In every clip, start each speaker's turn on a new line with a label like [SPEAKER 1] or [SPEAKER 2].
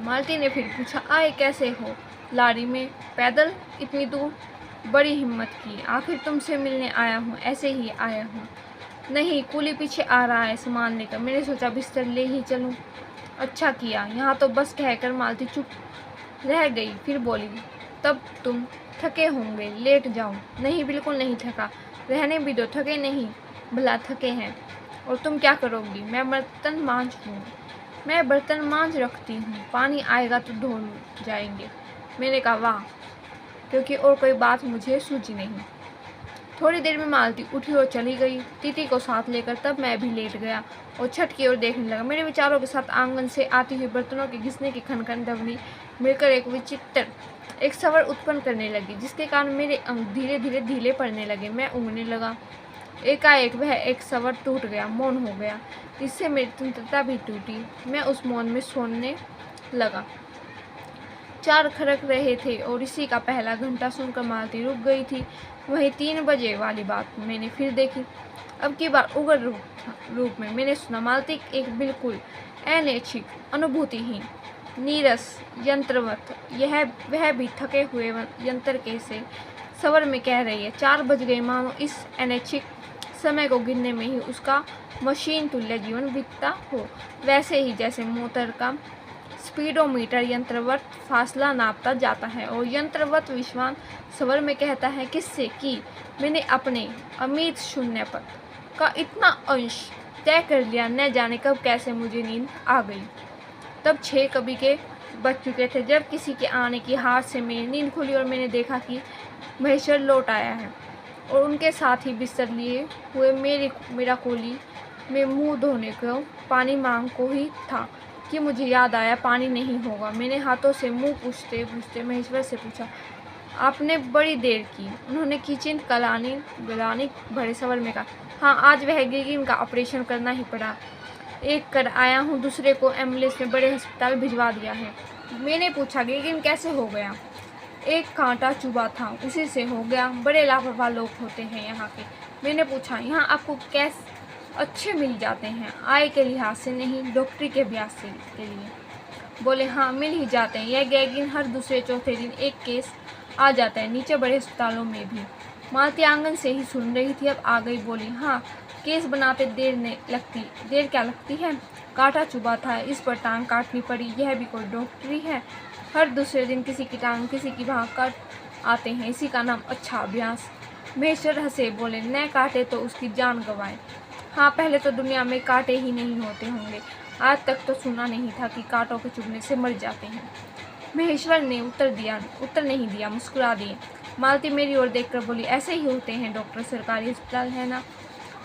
[SPEAKER 1] मालती ने फिर पूछा, आए कैसे हो? लारी में? पैदल इतनी दूर? बड़ी हिम्मत की, आखिर तुमसे मिलने आया हूँ, ऐसे ही आया हूँ। नहीं, कूली पीछे आ रहा है सामान लेकर, मैंने सोचा बिस्तर ले ही चलूँ। अच्छा किया। यहाँ तो बस कहकर मालती चुप रह गई, फिर बोली, तब तुम थके होंगे, लेट जाओ। नहीं, बिल्कुल नहीं थका। रहने भी दो, थके नहीं, भला थके हैं। और तुम क्या करोगी? मैं बर्तन मांज रखती हूँ, पानी आएगा तो धो जाएंगे। मैंने कहा, वाह, क्योंकि और कोई बात मुझे सूझी नहीं। थोड़ी देर में मालती उठी और चली गई, तीती को साथ लेकर। तब मैं भी लेट गया और छत की ओर देखने लगा। मेरे विचारों के साथ आंगन से आती हुई बर्तनों के घिसने की खनखन ध्वनि मिलकर एक स्वर उत्पन्न करने लगी, जिसके कारण मेरे अंग धीरे धीरे ढीले पड़ने लगे। मैं ऊँघने लगा। एकाएक वह एक स्वर टूट गया, मौन हो गया। इससे मेरी तंत्रता भी टूटी। मैं उस मौन में सोने लगा। 4 खड़क रहे थे और इसी का पहला घंटा सुनकर मालती रुक गई थी। वही 3 बजे वाली बात मैंने फिर देखी। अब की बार उग्र रूप में मैंने सुना, मालती एक बिल्कुल अनैच्छिक, अनुभूतिहीन, नीरस, यंत्रवत, वह भी थके हुए यंत्र के से स्वर में कह रही है, 4 बज गए, मानो इस अनैच्छिक समय को गिनने में ही उसका मशीन तुल्य जीवन बीतता हो, वैसे ही जैसे मोटर का स्पीडोमीटर यंत्रवत फासला नापता जाता है और यंत्रवत विश्वान स्वर में कहता है किससे कि मैंने अपने अमित शून्य पद का इतना अंश तय कर लिया, न जाने कब कैसे मुझे नींद आ गई। तब 6 कभी के बज चुके थे जब किसी के आने की हाथ से मेरी नींद खुली और मैंने देखा कि महेश्वर लौट आया है और उनके साथ ही बिस्तर लिए हुए मेरा कोली में मुंह धोने को पानी मांग को ही था कि मुझे याद आया पानी नहीं होगा। मैंने हाथों से मुंह पूछते पूछते महेश्वर से पूछा, आपने बड़ी देर की? उन्होंने किचन गलानी भरे स्वर में कहा, हाँ, आज वह गिरगिन का ऑपरेशन करना ही पड़ा। एक कर आया हूँ, दूसरे को एम्बुलेंस में बड़े अस्पताल भिजवा दिया है। मैंने पूछा, गिरगिन कैसे हो गया? एक कांटा चुभा था, उसी से हो गया। बड़े लापरवाह लोग होते हैं यहाँ के। मैंने पूछा, यहाँ आपको कैसे अच्छे मिल जाते हैं? आय के लिहाज से नहीं, डॉक्टरी के अभ्यास के लिए। बोले, हाँ, मिल ही जाते हैं। यह गैगिन हर दूसरे चौथे दिन एक केस आ जाता है, नीचे बड़े अस्पतालों में भी। मालती आंगन से ही सुन रही थी, अब आ गई। बोली, हाँ, केस बनाते देर क्या लगती है? कांटा चुभा था, इस पर टांग काटनी पड़ी, यह भी कोई डॉक्टरी है? हर दूसरे दिन किसी की टांग किसी की वहाँ काट आते हैं, इसी का नाम अच्छा अभ्यास। महेश्वर हंसे, बोले, न काटे तो उसकी जान गंवाए। हाँ, पहले तो दुनिया में कांटे ही नहीं होते होंगे, आज तक तो सुना नहीं था कि कांटों के चुभने से मर जाते हैं। महेश्वर ने उत्तर नहीं दिया, मुस्कुरा दिए। मालती मेरी ओर देखकर बोली, ऐसे ही होते हैं डॉक्टर, सरकारी अस्पताल है ना,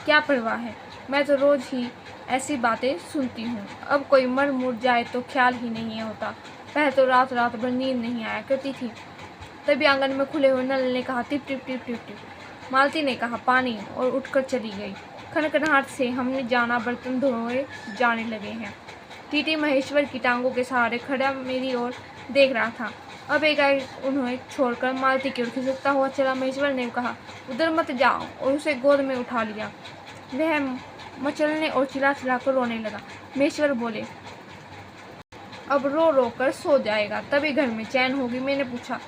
[SPEAKER 1] क्या परवाह है? मैं तो रोज ही ऐसी बातें सुनती हूँ। अब कोई मर मुर जाए तो ख्याल ही नहीं होता। पहले तो रात भर नींद नहीं आया करती थी। तभी आंगन में खुले हुए नल ने कहा, टिप टिप टिप टिप टिप। मालती ने कहा, पानी, और उठकर चली गई। खनखनाहट से हमने जाना बर्तन धोए जाने लगे हैं। टीटी महेश्वर की टांगों के सहारे खड़ा मेरी ओर देख रहा था। अब एकाएक उन्हें छोड़कर मालती की ओर खिसकता हुआ चला। महेश्वर ने कहा, उधर मत जाओ, और उसे गोद में उठा लिया। वह मचलने और चिल्ला कर रोने लगा। महेश्वर बोले, अब रो रो कर सो जाएगा, तभी घर में चैन होगी। मैंने पूछा,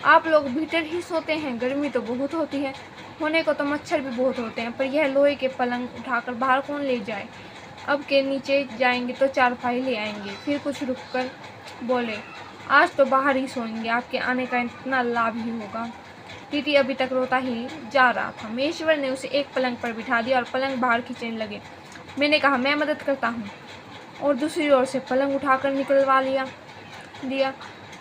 [SPEAKER 1] आप लोग भीतर ही सोते हैं? गर्मी तो बहुत होती है। होने को तो मच्छर भी बहुत होते हैं, पर यह लोहे के पलंग उठाकर बाहर कौन ले जाए? अब के नीचे जाएंगे तो चारपाई ले आएंगे। फिर कुछ रुककर बोले, आज तो बाहर ही सोएंगे, आपके आने का इतना लाभ ही होगा। टीटी अभी तक रोता ही जा रहा था। महेश्वर ने उसे एक पलंग पर बिठा दिया और पलंग बाहर खींचने लगे। मैंने कहा, मैं मदद करता हूँ, और दूसरी ओर से पलंग उठाकर निकलवा दिया।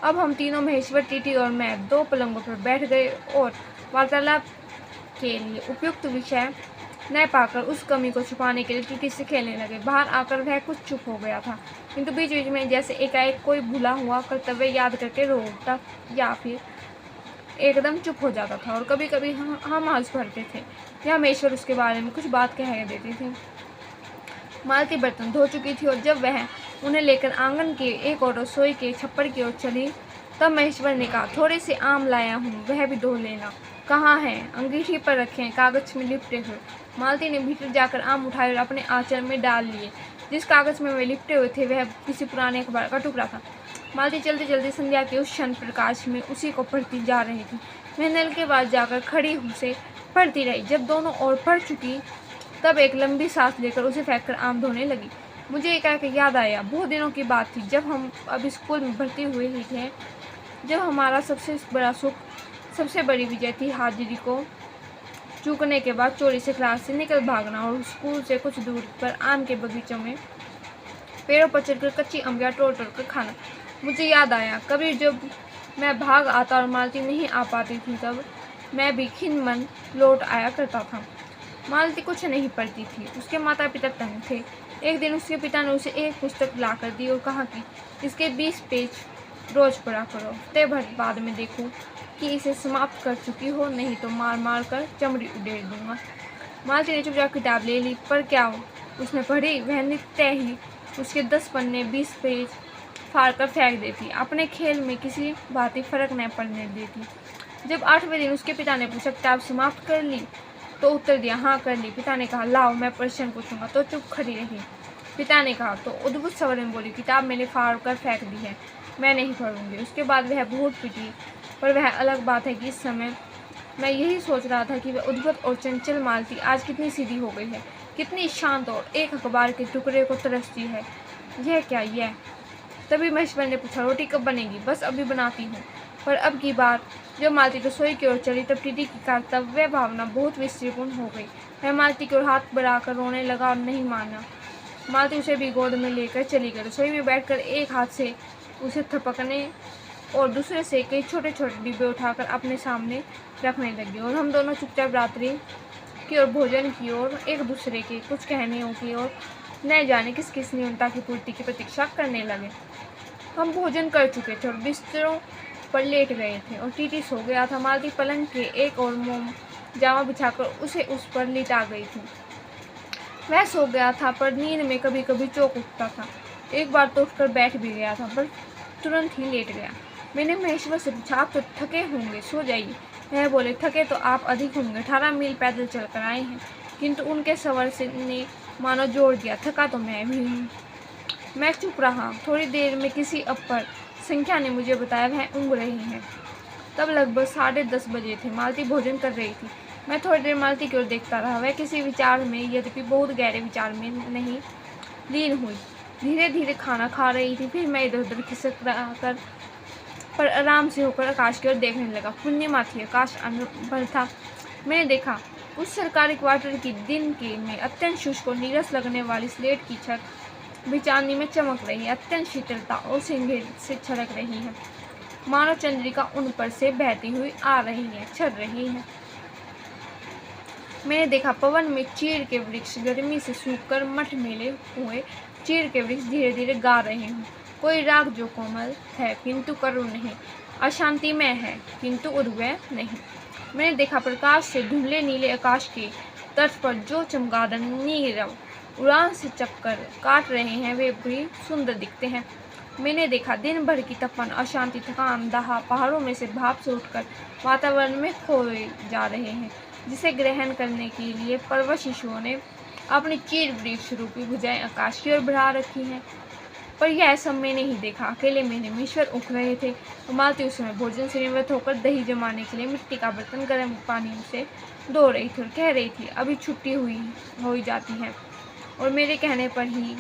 [SPEAKER 1] अब हम तीनों, महेश्वर, टीटी और मैं, 2 पलंगों पर बैठ गए और वार्तालाप के लिए उपयुक्त विषय न पाकर उस कमी को छुपाने के लिए टीटी से खेलने लगे। बाहर आकर वह कुछ चुप हो गया था, किंतु बीच बीच में जैसे एकाएक कोई भूला हुआ कर्तव्य याद करके रो उठता या फिर एकदम चुप हो जाता था, और कभी कभी हम हंस पड़ते थे या महेश्वर उसके बारे में कुछ बात कह देती थी। मालती बर्तन धो चुकी थी और जब वह उन्हें लेकर आंगन के एक और रसोई के छप्पर की ओर चली, तब महेश्वर ने कहा, थोड़े से आम लाया हूँ, वह भी धो लेना। कहाँ है? अंगीठी पर रखे हैं, कागज में लिपटे हुए। मालती ने भीतर जाकर आम उठाए और अपने आंचल में डाल लिए। जिस कागज में वे लिपटे हुए थे वह किसी पुराने अखबार का टुकड़ा था। मालती जल्दी जल्दी संध्या के उस क्षण प्रकाश में उसी को पढ़ती जा रही थी। मैं नल के पास जाकर खड़ी उसे पढ़ती रही। जब दोनों ओर पढ़ चुकी तब एक लंबी सांस लेकर उसे फेंककर आम धोने लगी। मुझे एकाएक याद आया, बहुत दिनों की बात थी जब हम अब स्कूल में भर्ती हुए ही थे, जब हमारा सबसे बड़ा सुख, सबसे बड़ी विजय थी हाजिरी को चूकने के बाद चोरी से क्लास से निकल भागना और स्कूल से कुछ दूर पर आम के बगीचों में पेड़ों पर चढ़कर कच्ची अम्बियाँ तोड़ तोड़ कर खाना। मुझे याद आया, कभी जब मैं भाग आता और मालती नहीं आ पाती थी तब मैं भी खिन मन लौट आया करता था। मालती कुछ नहीं पढ़ती थी, उसके माता पिता तंग थे। एक दिन उसके पिता ने उसे एक पुस्तक ला कर दी और कहा कि इसके 20 पेज रोज पढ़ा करो, हफ्ते भर बाद में देखो कि इसे समाप्त कर चुकी हो, नहीं तो मार मार कर चमड़ी उड़ेल दूंगा। मालती ने चुपचाप किताब ले ली, पर क्या उसने पढ़ी? वह नित्य ही उसके 10 पन्ने 20 पेज फाड़ कर फेंक देती, अपने खेल में किसी भांति फर्क न पड़ने देती। जब 8वें दिन उसके पिता ने पूछा, किताब समाप्त कर ली? तो उत्तर दिया, हाँ कर ली। पिता ने कहा, लाओ मैं प्रश्न पूछूंगा, तो चुप खड़ी रही। पिता ने कहा तो अद्भुत स्वर में बोली, किताब मैंने फाड़ कर फेंक दी है, मैं नहीं पढ़ूंगी। उसके बाद वह बहुत पिटी, पर वह अलग बात है कि इस समय मैं यही सोच रहा था कि वह उद्भट और चंचल मालती आज कितनी सीधी हो गई है, कितनी शांत और एक अखबार के टुकड़े को तरसती है। यह क्या यह? तभी महेश्वर ने पूछा, रोटी कब बनेगी? बस अभी बनाती हूँ। पर अब की बार जब मालती रसोई की ओर चली तब टीटी की कर्तव्य भावना बहुत विस्तीर्ण हो गई। वह मालती की ओर हाथ बढ़ाकर रोने लगा और नहीं माना। मालती उसे भी गोद में लेकर चली गई। रसोई में बैठकर एक हाथ से उसे थपकने और दूसरे से कई छोटे छोटे डिब्बे उठाकर अपने सामने रखने लगी और हम दोनों चुपचाप रात्रि की ओर, भोजन की ओर, एक दूसरे के कुछ कहने की ओर, न जाने किस किस न्यूनता की पूर्ति की प्रतीक्षा करने लगे। हम भोजन कर चुके थे और बिस्तरों पर लेट गए थे और टीटी सो गया था। मालती पलंग के एक और मोम जामा बिछाकर उसे उस पर लिटा गई थी। वह सो गया था, पर नींद में कभी कभी चौंक उठता था। एक बार तो उठकर बैठ भी गया था, पर तुरंत ही लेट गया। मैंने महेश्वर से पूछा, आप तो थके होंगे, सो जाइए। वह बोले, थके तो आप अधिक होंगे, 18 मील पैदल चलकर आए हैं। किंतु उनके स्वर से ने मानो जोड़ दिया, थका तो मैं भी हूँ। मैं चुप रहा। थोड़ी देर में किसी अपर संख्या ने मुझे बताया वह ऊँघ रही हैं। तब लगभग 10:30 बजे थे। मालती भोजन कर रही थी। मैं थोड़ी देर मालती की ओर देखता रहा। वह किसी विचार में, यद्यपि बहुत गहरे विचार में नहीं, लीन हुई धीरे धीरे खाना खा रही थी। फिर मैं इधर उधर खिसक कर पर आराम से होकर आकाश की ओर देखने लगा। पूर्णिमा थी, आकाश अनबल था। मैंने देखा उस सरकारी क्वार्टर की दिन के में अत्यंत शुष्क और नीरस लगने वाली स्लेट की छत भी चांदनी में चमक रही है, अत्यंत शीतलता और सिंदूर से छलक रही है, मानो चंद्रिका उन पर से बहती हुई आ रही है, छर रही है। मैंने देखा पवन में चीड़ के वृक्ष गर्मी से सूखकर मठ मेले हुए चीड़ के वृक्ष धीरे धीरे गा रहे हैं कोई राग जो कोमल है किंतु करुण नहीं, अशांतिमय है किंतु उद्वय नहीं। मैंने देखा प्रकाश से धुंधले नीले आकाश के तट पर जो चमगादड़ नीरव उड़ान से चक्कर काट रहे हैं वे भी सुंदर दिखते हैं। मैंने देखा दिन भर की तपन, अशांति, थकान, दाह पहाड़ों में से भाप से उठकर वातावरण में खोए जा रहे हैं, जिसे ग्रहण करने के लिए पर्वत शिशुओं ने अपनी चीड़ वृक्ष रूपी भुजाएं आकाश की ओर बढ़ा रखी हैं। पर यह सब मैंने ही देखा। अकेले मैंने महेश्वर उठ रहे थे। मालती उस समय भोजन से निवृत्त होकर दही जमाने के लिए मिट्टी का बर्तन गर्म पानी से धो रही थी और कह रही थी अभी छुट्टी हो जाती है। और मेरे कहने पर ही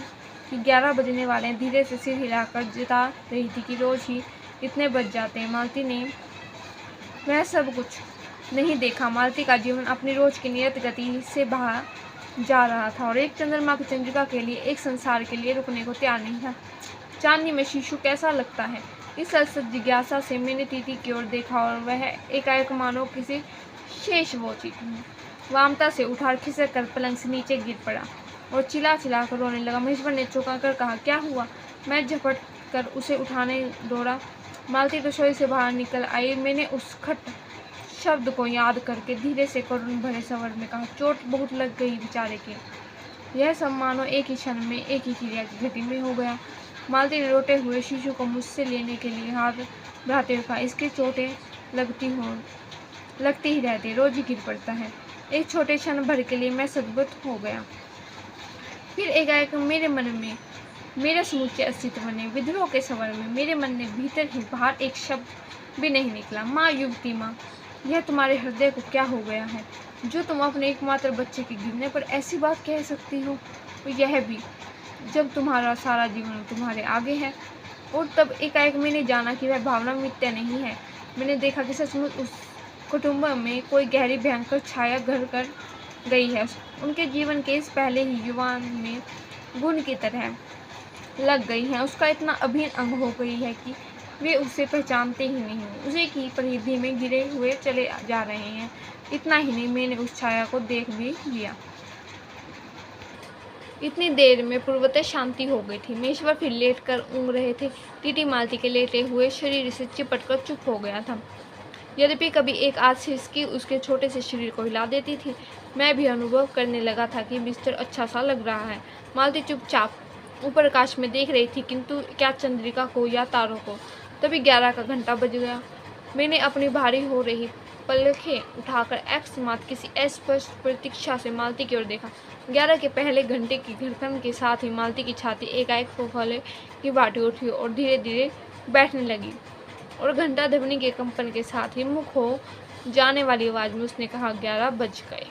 [SPEAKER 1] कि 11 बजने वाले हैं, धीरे से सिर हिलाकर जता रही थी कि रोज ही इतने बज जाते हैं। मालती ने वह सब कुछ नहीं देखा। मालती का जीवन अपनी रोज की नियत गति से बहा जा रहा था और एक चंद्रमा की चंद्रिका के लिए, एक संसार के लिए रुकने को तैयार नहीं था। चांदनी में शिशु कैसा लगता है, इस असत जिज्ञासा से मैंने टीटी की ओर देखा और वह एकाएक मानो किसी शेष वोचित वामता से उठा खिसक कर पलंग से नीचे गिर पड़ा और चिल्ला चिल्ला कर रोने लगा। महेश्वर ने चौंका कर कहा, क्या हुआ? मैं झपट कर उसे उठाने दौड़ा। मालती रसोई से बाहर निकल आई। मैंने उस खट शब्द को याद करके धीरे से करुण भरे स्वर में कहा, चोट बहुत लग गई बेचारे के। यह सब मानो एक ही क्षण में एक ही क्रिया की घटी में हो गया। मालती ने रोते हुए शिशु को मुझसे लेने के लिए हाथ बढ़ाते हुए कहा, इसके चोटें लगती ही रहती, रोज ही गिर पड़ता है। एक छोटे क्षण भर के लिए मैं सद्बुद्ध हो गया। फिर एकाएक मेरे मन में मेरे समूचे अस्तित्व ने विद्रोह के स्वर में मेरे मन ने भीतर ही बाहर एक शब्द भी नहीं निकला। माँ, युवती माँ, यह तुम्हारे हृदय को क्या हो गया है जो तुम अपने एकमात्र बच्चे के गिरने पर ऐसी बात कह सकती हो, और यह भी जब तुम्हारा सारा जीवन तुम्हारे आगे है। और तब एकाएक मैंने जाना कि वह भावना मिथ्या नहीं है। मैंने देखा कि सचमुच उस कुटुंब में कोई गहरी भयंकर छाया घर कर गई है। उनके जीवन के इस पहले ही युवान में गुण की तरह लग गई है। उसका इतना अभिन्न अंग हो गई है कि वे उसे पहचानते ही नहीं, उसी की परिधि में गिरे हुए चले जा रहे हैं। इतना ही नहीं, मैंने उस छाया को देख भी लिया। इतनी देर में पूर्वतः शांति हो गई थी। मेश्वर फिर लेट कर ऊँघ रहे थे। टीटी मालती के लेटे हुए शरीर से चिपट कर चुप हो गया था। यद्यपि कभी एक आध सिसकी उसके छोटे से शरीर को हिला देती थी। मैं भी अनुभव करने लगा था कि बिस्तर अच्छा सा लग रहा है। मालती चुपचाप ऊपर आकाश में देख रही थी, किंतु क्या चंद्रिका को या तारों को। तभी 11 का घंटा बज गया। मैंने अपनी भारी हो रही पलकें उठाकर अकस्मात किसी अस्पष्ट प्रतीक्षा से मालती की ओर देखा। 11 के पहले घंटे की धड़कन के साथ ही मालती की छाती एकाएक फुफले की भांति उठी और धीरे धीरे बैठने लगी, और घंटा ध्वनि के कंपन के साथ ही मुख हो जाने वाली आवाज में उसने कहा, 11 बज गए।